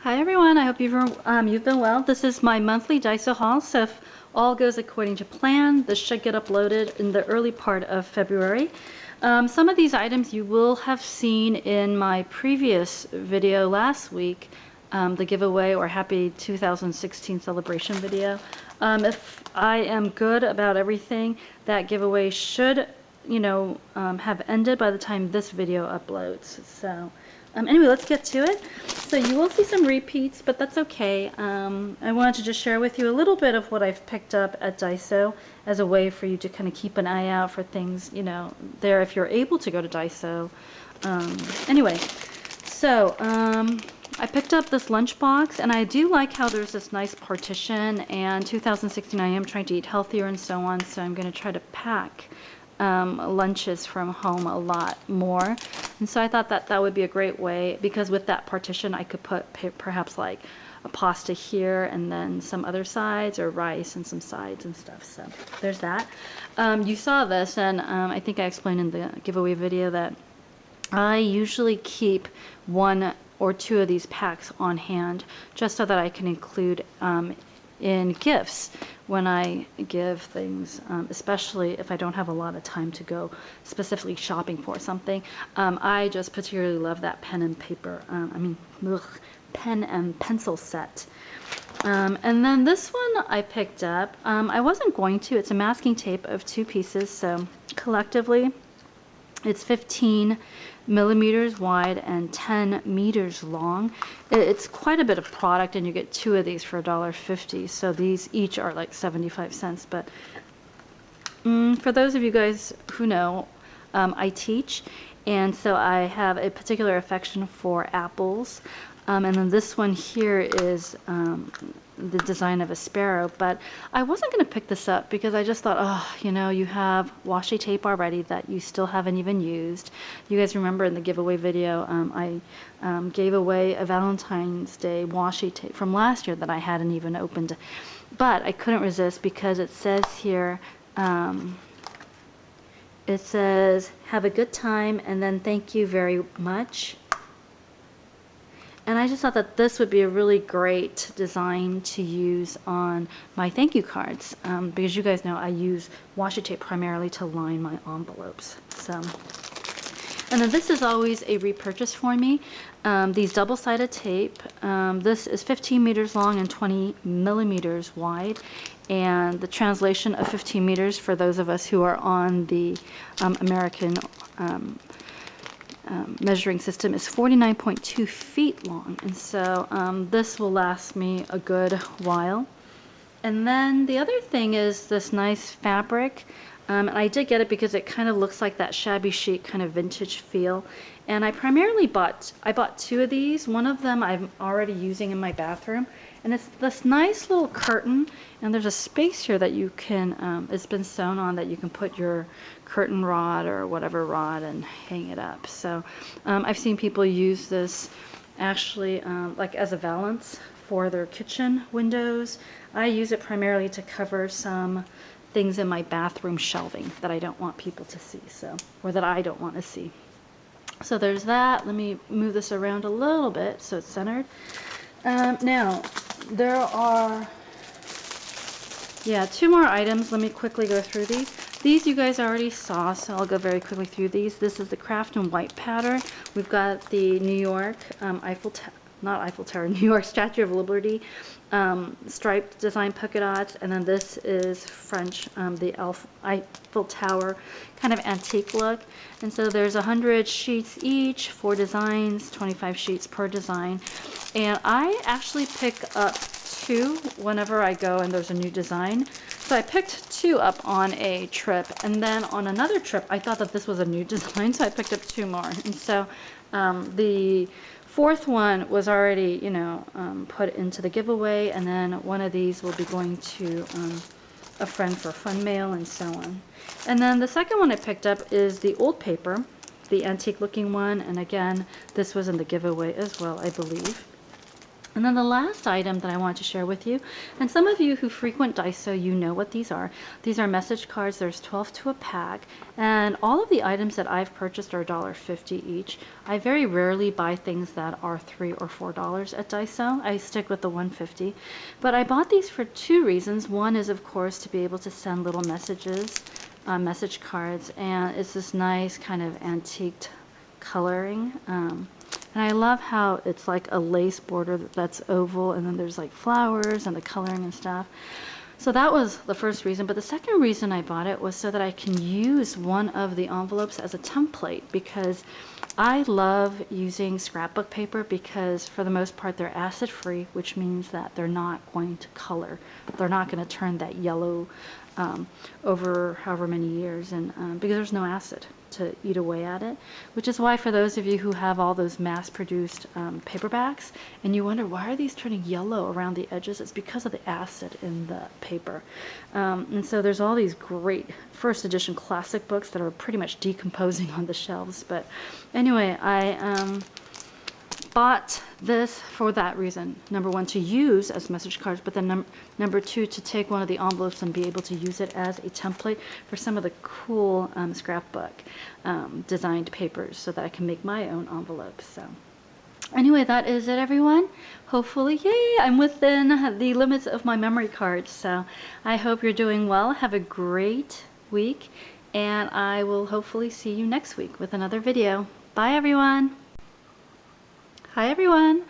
Hi everyone, I hope you've been well. This is my monthly Daiso haul, so if all goes according to plan, this should get uploaded in the early part of February. Some of these items you will have seen in my previous video last week, the giveaway or happy 2016 celebration video. If I am good about everything, that giveaway should, have ended by the time this video uploads. So anyway, let's get to it. So you will see some repeats, but that's okay. I wanted to just share with you a little bit of what I've picked up at Daiso as a way for you to kind of keep an eye out for things, there if you're able to go to Daiso. Anyway, so I picked up this lunchbox, and I do like how there's this nice partition, and 2016 I am trying to eat healthier and so on, so I'm going to try to pack lunches from home a lot more. And so I thought that would be a great way, because with that partition I could put perhaps like a pasta here and then some other sides, or rice and some sides and stuff. So there's that. You saw this, and I think I explained in the giveaway video that I usually keep one or two of these packs on hand just so that I can include in gifts when I give things, especially if I don't have a lot of time to go specifically shopping for something. I just particularly love that pen and paper, pen and pencil set. And then this one I picked up. I wasn't going to. It's a masking tape of 2 pieces, so collectively it's 15 millimeters wide and 10 meters long. It's quite a bit of product, and you get 2 of these for $1.50. So these each are like 75 cents. But for those of you guys who know, I teach, and so I have a particular affection for apples. And then this one here is the design of a sparrow, but I wasn't going to pick this up because I just thought, oh, you have washi tape already that you still haven't even used. You guys remember in the giveaway video, I gave away a Valentine's Day washi tape from last year that I hadn't even opened, but I couldn't resist because it says here, it says, have a good time, and then thank you very much. And I just thought that this would be a really great design to use on my thank you cards, because you guys know I use washi tape primarily to line my envelopes. So, and then this is always a repurchase for me. These double-sided tape. This is 15 meters long and 20 millimeters wide. And the translation of 15 meters for those of us who are on the American measuring system is 49.2 feet long, and so this will last me a good while. And then the other thing is this nice fabric, and I did get it because it kind of looks like that shabby chic kind of vintage feel. And I bought 2 of these. One of them I'm already using in my bathroom, and it's this nice little curtain, and there's a space here that you can, it's been sewn on, that you can put your curtain rod or whatever rod and hang it up. So I've seen people use this actually like as a valance for their kitchen windows. I use it primarily to cover some things in my bathroom shelving that I don't want people to see, or that I don't want to see. So there's that. Let me move this around a little bit so it's centered. Now, there are, 2 more items. Let me quickly go through these. These you guys already saw, so I'll go very quickly through these. This is the Craft and White pattern. We've got the New York New York Statue of Liberty striped design polka dots, and then this is French, the Eiffel Tower kind of antique look. And so there's 100 sheets each, 4 designs, 25 sheets per design. And I actually pick up 2 whenever I go and there's a new design. So I picked 2 up on a trip, and then on another trip I thought that this was a new design, so I picked up 2 more. And so the 4th one was already, put into the giveaway, and then one of these will be going to a friend for fun mail and so on. And then the second one I picked up is the old paper, the antique looking one, and again, this was in the giveaway as well, I believe. And then the last item that I want to share with you, and some of you who frequent Daiso, you know what these are. These are message cards. There's 12 to a pack, and all of the items that I've purchased are $1.50 each. I very rarely buy things that are $3 or $4 at Daiso. I stick with the $1.50, but I bought these for two reasons. One is, of course, to be able to send little messages, message cards, and it's this nice kind of antiqued coloring. And I love how it's like a lace border that's oval, and then there's like flowers and the coloring and stuff. So that was the first reason. But the second reason I bought it was so that I can use one of the envelopes as a template, because I love using scrapbook paper because for the most part they're acid free, which means that they're not going to color. They're not going to turn that yellow over however many years, and because there's no acid to eat away at it, which is why for those of you who have all those mass-produced paperbacks and you wonder why are these turning yellow around the edges, it's because of the acid in the paper. And so there's all these great first edition classic books that are pretty much decomposing on the shelves. But anyway, I bought this for that reason. Number one, to use as message cards, but then number two, to take one of the envelopes and be able to use it as a template for some of the cool scrapbook designed papers, so that I can make my own envelopes. So anyway, that is it, everyone. Hopefully, yay, I'm within the limits of my memory cards. So I hope you're doing well. Have a great week, and I will hopefully see you next week with another video. Bye, everyone. Hi everyone,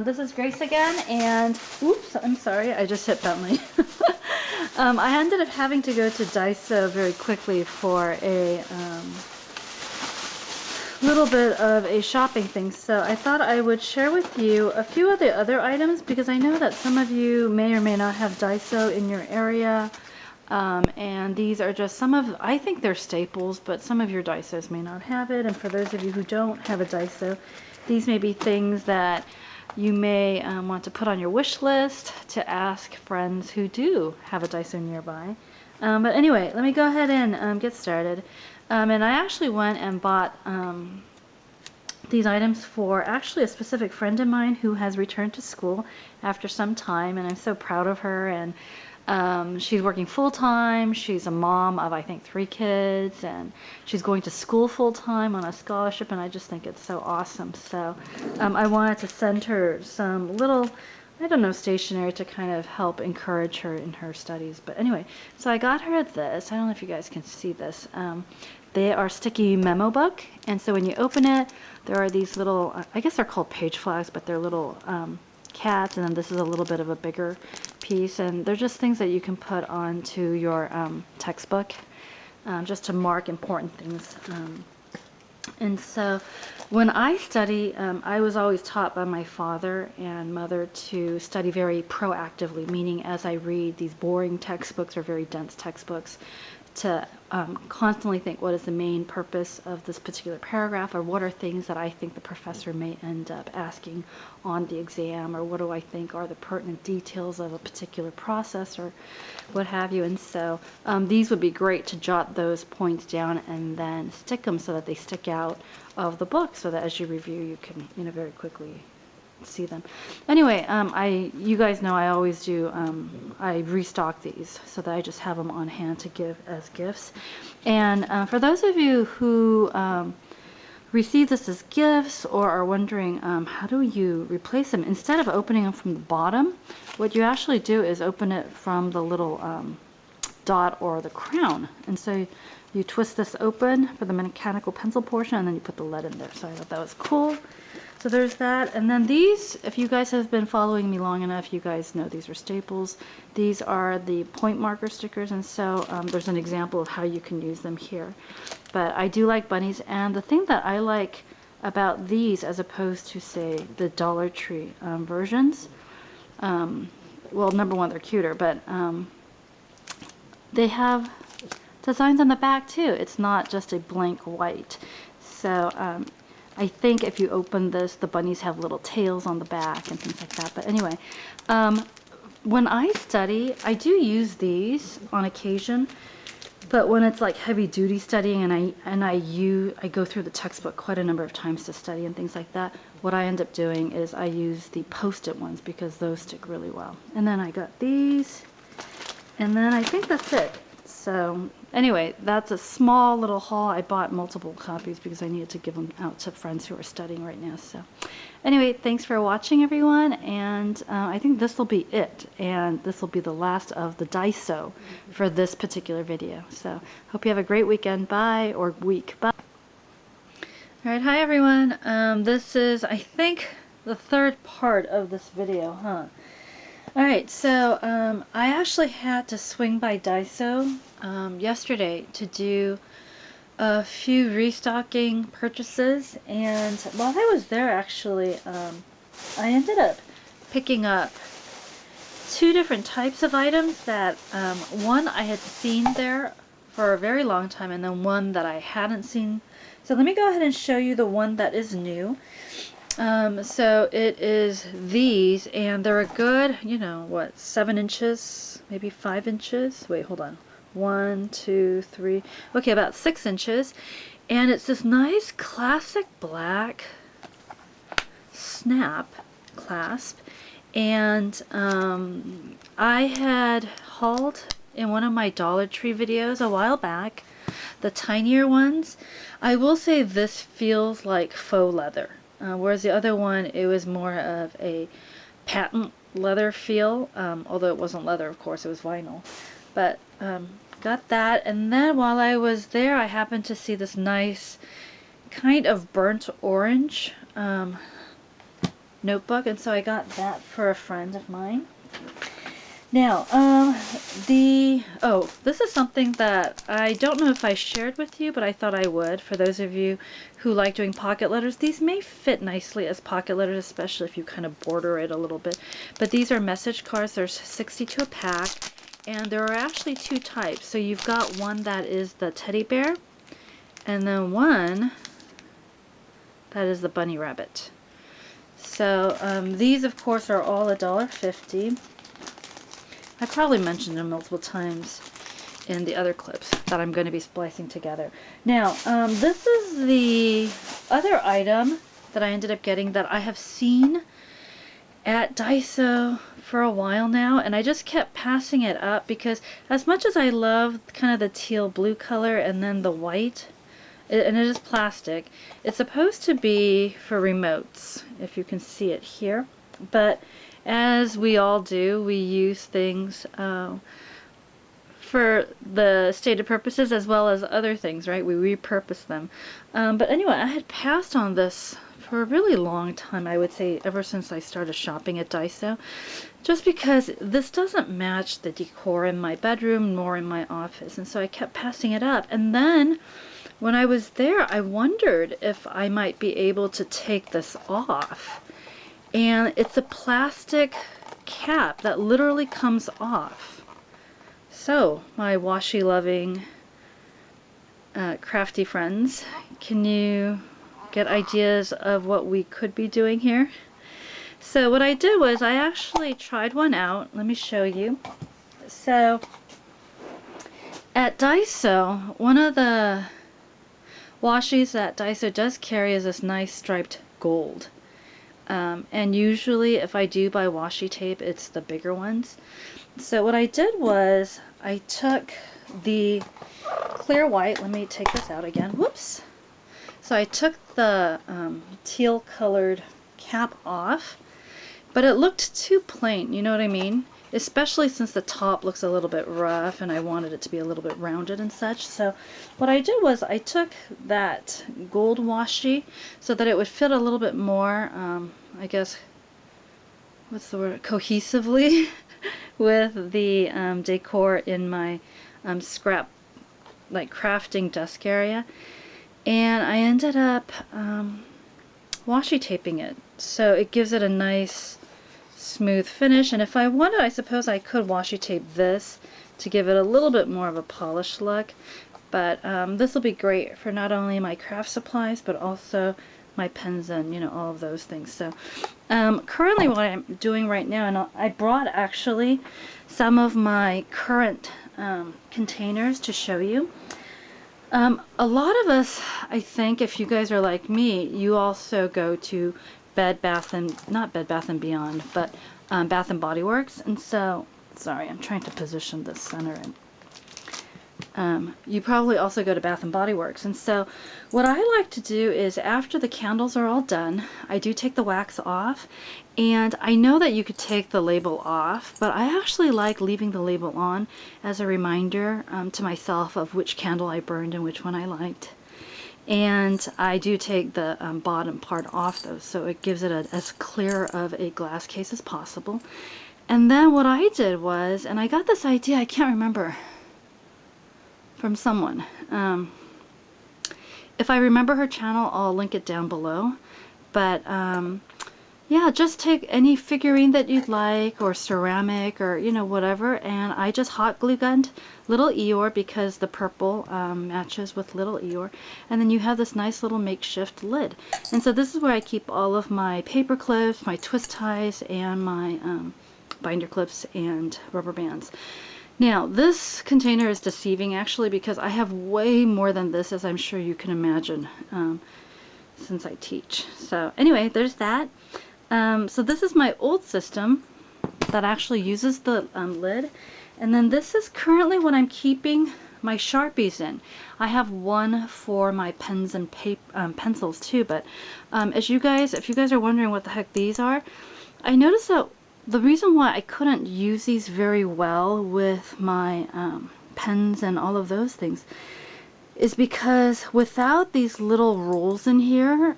this is Grace again, and oops, I'm sorry, I just hit Bentley. I ended up having to go to Daiso very quickly for a little bit of a shopping thing, so I thought I would share with you a few of the other items, because I know that some of you may or may not have Daiso in your area. And these are just some of, I think they're staples, but some of your Daisos may not have it. And for those of you who don't have a Daiso, these may be things that you may want to put on your wish list to ask friends who do have a Daiso nearby. But anyway, let me go ahead and get started. And I actually went and bought these items for actually a specific friend of mine who has returned to school after some time, and I'm so proud of her. And she's working full-time. She's a mom of, I think, 3 kids, and she's going to school full-time on a scholarship, and I just think it's so awesome. So I wanted to send her some little, I don't know, stationery to kind of help encourage her in her studies. But anyway, so I got her this. I don't know if you guys can see this. They are sticky memo book, and so when you open it, there are these little, I guess they're called page flags, but they're little cats, and then this is a little bit of a bigger piece, and they're just things that you can put onto your textbook just to mark important things. And so when I study, I was always taught by my father and mother to study very proactively, meaning as I read these boring textbooks or very dense textbooks, to constantly think, what is the main purpose of this particular paragraph, or what are things that I think the professor may end up asking on the exam, or what do I think are the pertinent details of a particular process, or what have you. And so these would be great to jot those points down and then stick them so that they stick out of the book, so that as you review, you can, very quickly see them. Anyway, you guys know I always do, I restock these so that I just have them on hand to give as gifts. And for those of you who receive this as gifts or are wondering how do you replace them, instead of opening them from the bottom, what you actually do is open it from the little dot or the crown. And so you twist this open for the mechanical pencil portion, and then you put the lead in there. So I thought that was cool. So there's that. And then these, if you guys have been following me long enough, you guys know these are staples. These are the point marker stickers, and so there's an example of how you can use them here. But I do like bunnies, and the thing that I like about these as opposed to, say, the Dollar Tree versions, well, number one, they're cuter, but they have designs on the back too. It's not just a blank white. So I think if you open this, the bunnies have little tails on the back and things like that. But anyway, when I study, I do use these on occasion, But when it's like heavy duty studying and I go through the textbook quite a number of times to study and things like that, what I end up doing is I use the Post-it ones because those stick really well. And then I got these, and then I think that's it. So anyway, that's a small little haul. I bought multiple copies because I needed to give them out to friends who are studying right now. So anyway, thanks for watching, everyone, and I think this will be it, and this will be the last of the Daiso for this particular video. So hope you have a great weekend. Bye, or week. Bye. Alright, hi everyone. This is, I think, the third part of this video, huh? Alright, so I actually had to swing by Daiso yesterday to do a few restocking purchases, and while I was there, actually, I ended up picking up two different types of items that one I had seen there for a very long time, and then one that I hadn't seen. So let me go ahead and show you the one that is new. So it is these, and they're a good, you know, what, 7 inches, maybe 5 inches? Wait, hold on. 1, 2, 3, okay, about 6 inches. And it's this nice classic black snap clasp. And I had hauled in one of my Dollar Tree videos a while back the tinier ones. I will say this feels like faux leather. Whereas the other one, it was more of a patent leather feel, although it wasn't leather, of course, it was vinyl. But got that, and then while I was there, I happened to see this nice kind of burnt orange notebook, and so I got that for a friend of mine. Now, this is something that I don't know if I shared with you, but I thought I would. For those of you who like doing pocket letters, these may fit nicely as pocket letters, especially if you kind of border it a little bit. But these are message cards. There's 62 a pack, and there are actually two types. So you've got one that is the teddy bear, and then one that is the bunny rabbit. So these, of course, are all $1.50. I probably mentioned them multiple times in the other clips that I'm going to be splicing together. Now, this is the other item that I ended up getting that I have seen at Daiso for a while now, and I just kept passing it up because as much as I love kind of the teal blue color and then the white, and it is plastic, it's supposed to be for remotes, if you can see it here, but as we all do, we use things for the stated purposes as well as other things, right? We repurpose them. But anyway, I had passed on this for a really long time, I would say ever since I started shopping at Daiso, just because this doesn't match the decor in my bedroom nor in my office, and so I kept passing it up. And then when I was there, I wondered if I might be able to take this off. And it's a plastic cap that literally comes off. So, my washi-loving, crafty friends, can you get ideas of what we could be doing here? So what I did was I actually tried one out. Let me show you. So, at Daiso, one of the washis that Daiso does carry is this nice striped gold. And usually if I do buy washi tape, it's the bigger ones. So what I did was I took the clear white, let me take this out again, whoops. So I took the teal colored cap off, but it looked too plain, you know what I mean? Especially since the top looks a little bit rough and I wanted it to be a little bit rounded and such. So what I did was I took that gold washi so that it would fit a little bit more, I guess, what's the word, cohesively with the decor in my scrap, like crafting desk area. And I ended up washi taping it, so it gives it a nice smooth finish. And if I wanted, I suppose I could washi tape this to give it a little bit more of a polished look. But this will be great for not only my craft supplies, but also my pens and, you know, all of those things. So currently what I'm doing right now, and I brought actually some of my current containers to show you. A lot of us, I think, if you guys are like me, you also go to not Bed Bath and Beyond, but Bath and Body Works. And so, sorry, I'm trying to position this center in. You probably also go to Bath and Body Works. And so what I like to do is after the candles are all done, I do take the wax off. And I know that you could take the label off, but I actually like leaving the label on as a reminder to myself of which candle I burned and which one I liked. And I do take the bottom part off though, so it gives it as clear of a glass case as possible. And then what I did was, and I got this idea, I can't remember, from someone. If I remember her channel, I'll link it down below. But yeah, just take any figurine that you'd like, or ceramic, or you know, whatever, and I just hot glue gunned little Eeyore because the purple matches with little Eeyore, and then you have this nice little makeshift lid. And so this is where I keep all of my paper clips, my twist ties, and my binder clips and rubber bands. Now, this container is deceiving actually because I have way more than this, as I'm sure you can imagine, since I teach. So anyway, there's that. So this is my old system that actually uses the lid. And then this is currently what I'm keeping my Sharpies in. I have one for my pens and pencils too, but if you guys are wondering what the heck these are, I noticed that the reason why I couldn't use these very well with my pens and all of those things is because without these little rolls in here,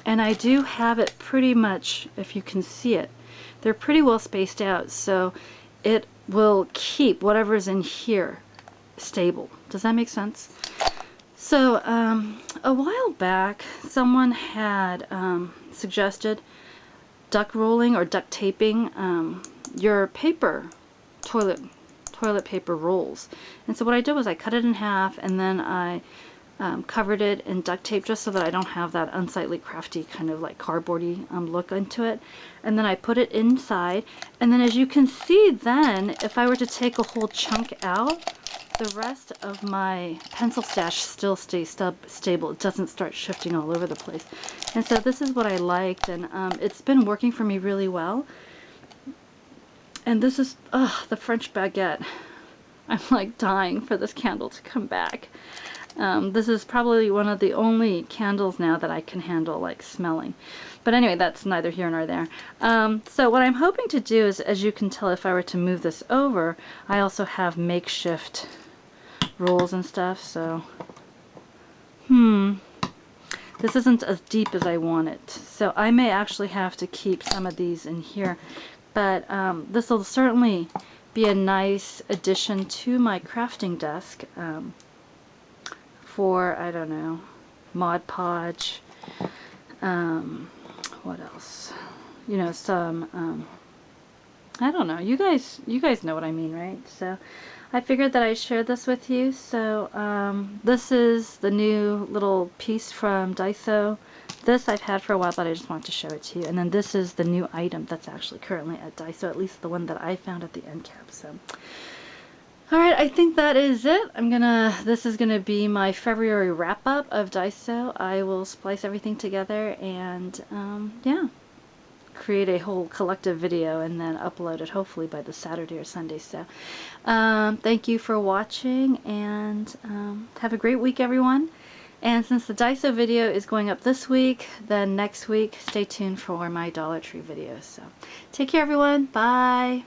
and I do have it pretty much, if you can see it, they're pretty well spaced out, so it will keep whatever's in here stable. Does that make sense? So a while back, someone had suggested duck rolling or duct taping your toilet paper rolls. And so what I did was I cut it in half, and then I covered it in duct tape just so that I don't have that unsightly, crafty kind of like cardboardy look into it. And then I put it inside, and then as you can see, then if I were to take a whole chunk out, the rest of my pencil stash still stays stable. It doesn't start shifting all over the place. And so this is what I liked, and it's been working for me really well. And this is the French baguette. I'm like dying for this candle to come back. This is probably one of the only candles now that I can handle like smelling. But anyway, that's neither here nor there. So what I'm hoping to do is, as you can tell, if I were to move this over, I also have makeshift rolls and stuff. So this isn't as deep as I want it, so I may actually have to keep some of these in here. But this will certainly be a nice addition to my crafting desk for, I don't know, Mod Podge, what else, you know, some I don't know, you guys know what I mean, right? So I figured that I'd share this with you. So this is the new little piece from Daiso. This I've had for a while, but I just wanted to show it to you. And then this is the new item that's actually currently at Daiso, at least the one that I found at the end cap. So alright, I think that is it. This is gonna be my February wrap-up of Daiso. I will splice everything together and yeah, create a whole collective video and then upload it hopefully by the Saturday or Sunday. So thank you for watching, and have a great week, everyone. And since the Daiso video is going up this week, then next week stay tuned for my Dollar Tree videos. So take care, everyone. Bye.